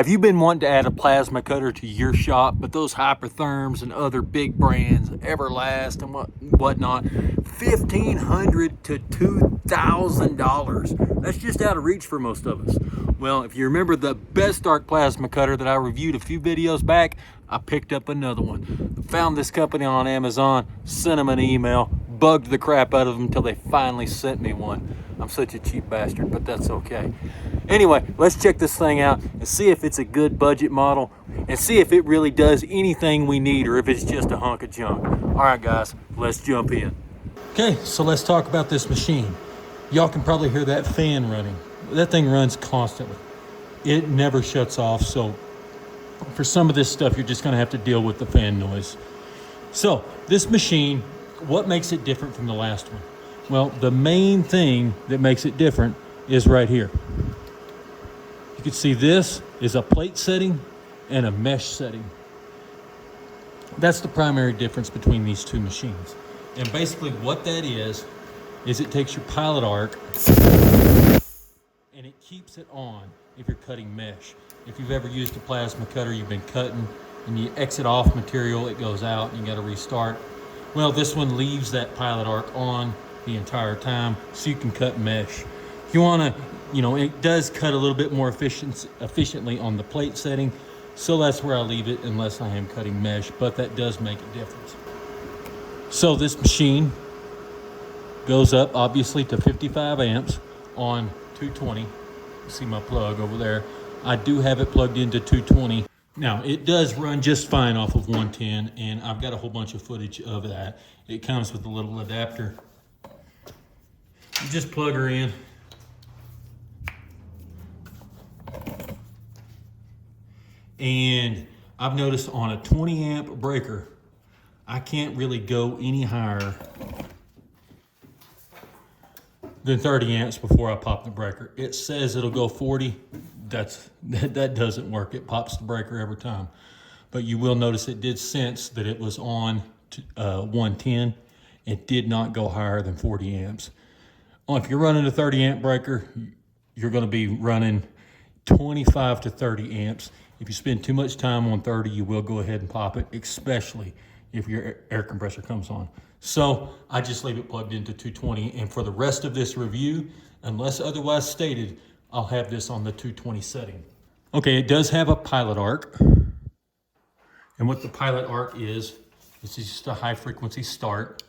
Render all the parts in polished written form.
Have you been wanting to add a plasma cutter to your shop, but those Hypertherms and other big brands, Everlast and whatnot, $1,500 to $2,000. That's just out of reach for most of us. Well, if you remember the Best Arc plasma cutter that I reviewed a few videos back, I picked up another one. Found this company on Amazon, sent them an email, bugged the crap out of them until they finally sent me one. I'm such a cheap bastard, but that's okay. Anyway, let's check this thing out and see if it's a good budget model and see if it really does anything we need or if it's just a hunk of junk. All right, guys, let's jump in. Okay, so let's talk about this machine. Y'all can probably hear that fan running. That thing runs constantly. It never shuts off, so for some of this stuff, you're just gonna have to deal with the fan noise. So this machine, what makes it different from the last one? Well, the main thing that makes it different is right here. You can see this is a plate setting and a mesh setting. That's the primary difference between these two machines. And basically what that is it takes your pilot arc and it keeps it on if you're cutting mesh. If you've ever used a plasma cutter, you've been cutting and you exit off material, it goes out and you gotta restart. Well, this one leaves that pilot arc on the entire time so you can cut mesh. If you wanna, it does cut a little bit more efficiently on the plate setting, so that's where I leave it unless I am cutting mesh, but that does make a difference. So this machine goes up obviously to 55 amps on 220. You see my plug over there. I do have it plugged into 220. Now it does run just fine off of 110 and I've got a whole bunch of footage of that. It comes with a little adapter. You just plug her in. And I've noticed on a 20 amp breaker, I can't really go any higher than 30 amps before I pop the breaker. It says it'll go 40. That doesn't work. It pops the breaker every time. But you will notice it did sense that it was on 110. It did not go higher than 40 amps. If you're running a 30 amp breaker, you're going to be running 25 to 30 amps. If you spend too much time on 30, you will go ahead and pop it, especially if your air compressor comes on. So I just leave it plugged into 220. And for the rest of this review, unless otherwise stated, I'll have this on the 220 setting. Okay, it does have a pilot arc. And what the pilot arc is just a high frequency start.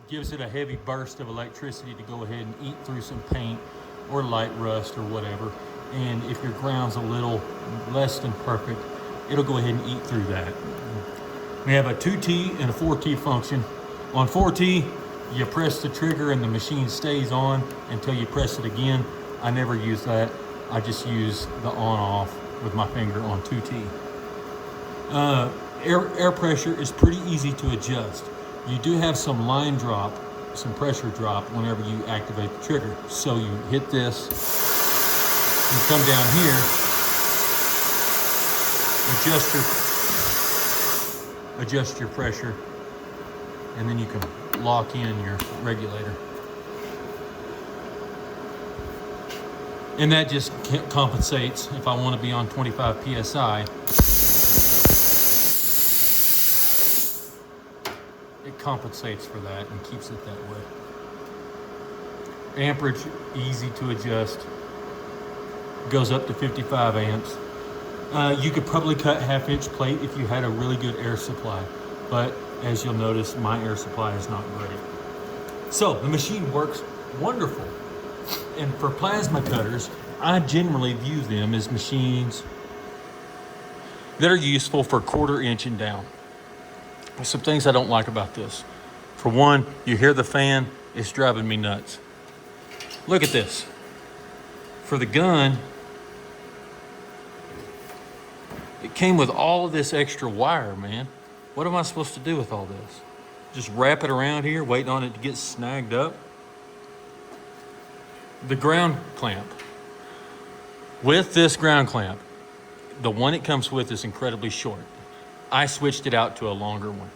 Gives it a heavy burst of electricity to go ahead and eat through some paint or light rust or whatever. And if your ground's a little less than perfect, it'll go ahead and eat through that. We have a 2T and a 4T function. On 4T, you press the trigger and the machine stays on until you press it again. I never use that. I just use the on-off with my finger on 2T. Air pressure is pretty easy to adjust. You do have some line drop, some pressure drop whenever you activate the trigger. So you hit this, you come down here, adjust your pressure, and then you can lock in your regulator. And that just compensates if I want to be on 25 PSI. It compensates for that and keeps it that way. Amperage, easy to adjust. Goes up to 55 amps. You could probably cut 1/2 inch plate if you had a really good air supply. But as you'll notice, my air supply is not great. So the machine works wonderful. And for plasma cutters, I generally view them as machines that are useful for 1/4 inch and down. Some things I don't like about this. For one, you hear the fan, it's driving me nuts. Look at this. For the gun, it came with all of this extra wire, man. What am I supposed to do with all this? Just wrap it around here, waiting on it to get snagged up? The ground clamp. With this ground clamp, the one it comes with is incredibly short. I switched it out to a longer one.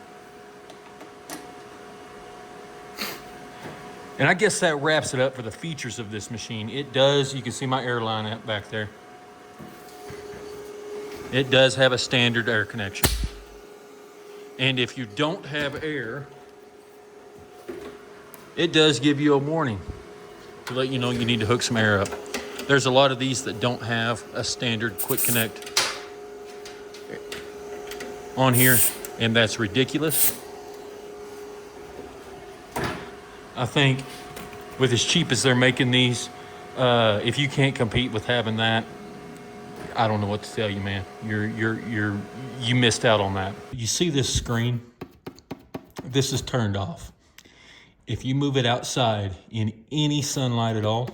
And I guess that wraps it up for the features of this machine. It does, you can see my air line out back there. It does have a standard air connection. And if you don't have air, it does give you a warning to let you know you need to hook some air up. There's a lot of these that don't have a standard quick connect on here, and that's ridiculous. I think with as cheap as they're making these, if you can't compete with having that, I don't know what to tell you, man. You missed out on that. You see this screen? This is turned off. If you move it outside in any sunlight at all,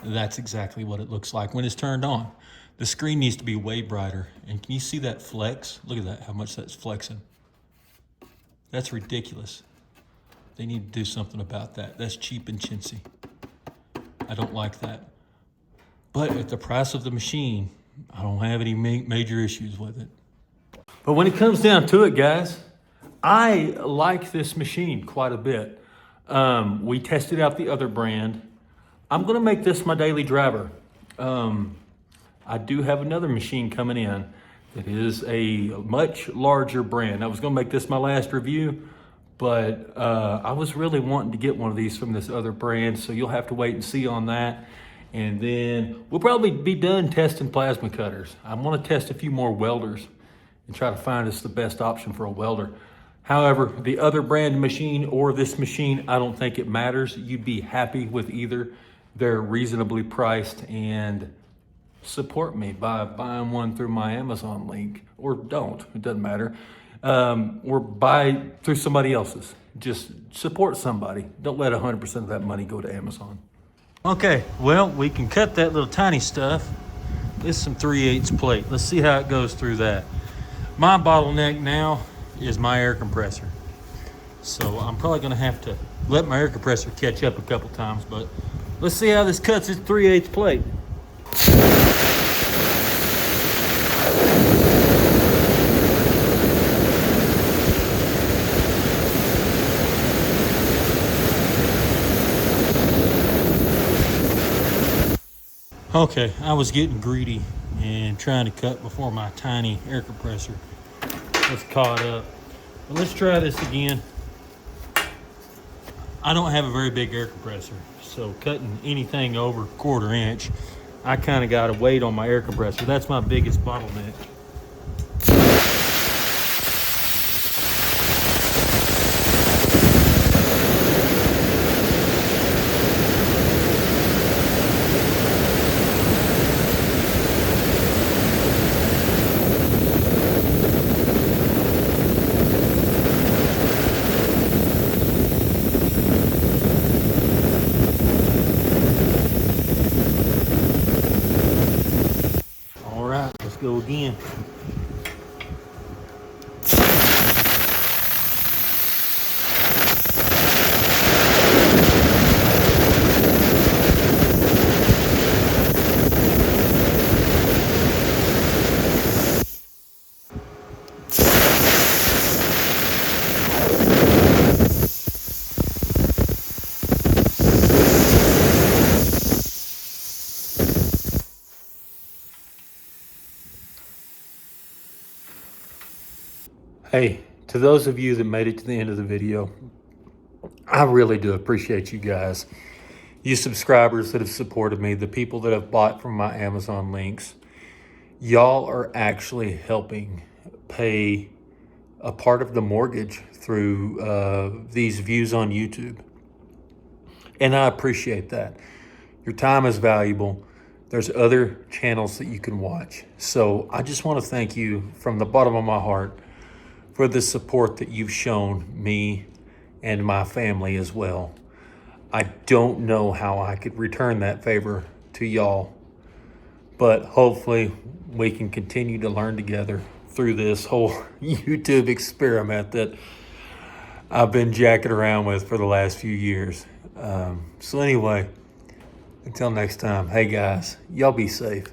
that's exactly what it looks like when it's turned on. The screen needs to be way brighter. And can you see that flex? Look at that, how much that's flexing. That's ridiculous. They need to do something about that. That's cheap and chintzy. I don't like that. But at the price of the machine, I don't have any major issues with it. But when it comes down to it, guys, I like this machine quite a bit. We tested out the other brand. I'm gonna make this my daily driver. I do have another machine coming in that is a much larger brand. I was gonna make this my last review, but I was really wanting to get one of these from this other brand, so you'll have to wait and see on that. And then we'll probably be done testing plasma cutters. I want to test a few more welders and try to find us the best option for a welder. However, the other brand machine or this machine, I don't think it matters. You'd be happy with either. They're reasonably priced, and support me by buying one through my Amazon link, or don't, it doesn't matter. Or buy through somebody else's. Just support somebody. Don't let 100% of that money go to Amazon. Okay, well, we can cut that little tiny stuff. This is some 3/8 plate. Let's see how it goes through that. My bottleneck now is my air compressor. So I'm probably gonna have to let my air compressor catch up a couple times, but let's see how this cuts its 3/8 plate. Okay, I was getting greedy and trying to cut before my tiny air compressor was caught up. But let's try this again. I don't have a very big air compressor, so cutting anything over 1/4 inch, I kind of got to wait on my air compressor. That's my biggest bottleneck. Go again. Hey, to those of you that made it to the end of the video, I really do appreciate you guys. You subscribers that have supported me, the people that have bought from my Amazon links, y'all are actually helping pay a part of the mortgage through these views on YouTube. And I appreciate that. Your time is valuable. There's other channels that you can watch. So I just want to thank you from the bottom of my heart for the support that you've shown me and my family as well. I don't know how I could return that favor to y'all, but hopefully we can continue to learn together through this whole YouTube experiment that I've been jacking around with for the last few years. So anyway, until next time, hey guys, y'all be safe.